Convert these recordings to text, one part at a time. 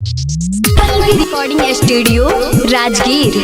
Recording studio Rajgir.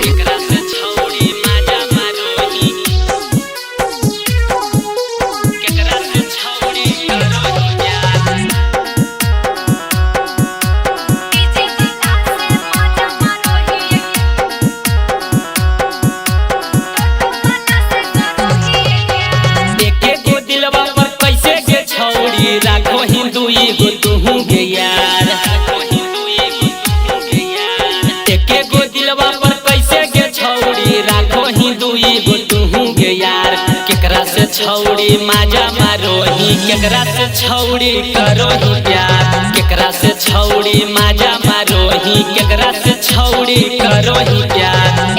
छौड़ी माजा मारोही केकरा से छौड़ी करोही प्यार, केकरा से छौड़ी माजा मारोही केकरा से छौड़ी करोही प्यार।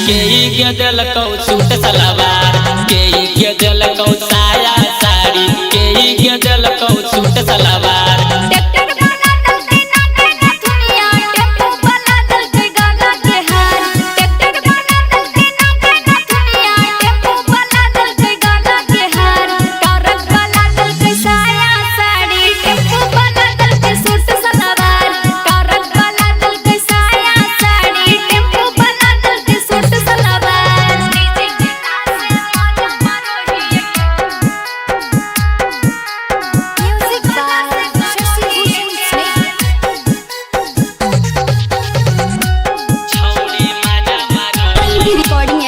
के दिलकौ सूट सलवार, के दिलकौ साया साड़ी, के दिलकौ सूट सलवार।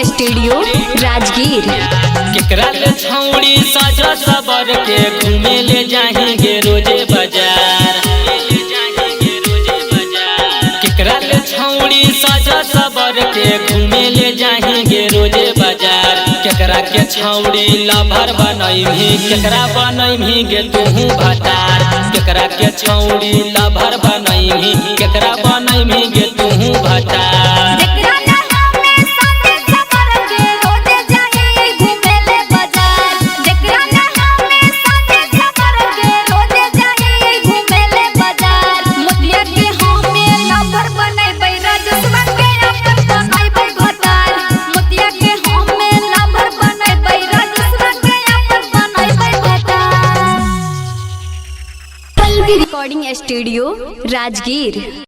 स्टूडियो राजगीर। केकरा ले छौड़ी सजा सबर के घूमे ले जाएंगे रोजे बाजार, केकरा ले छौड़ी सजा सबर के घूमे ले जाएंगे रोजे बाजार। केकरा के छौड़ी लभर बनैही केकरा बनैही गे तूहू भतार, केकरा के छौड़ी लभर बनैही केकरा बनैही गे तूहू भतार। Recording studio Rajgir.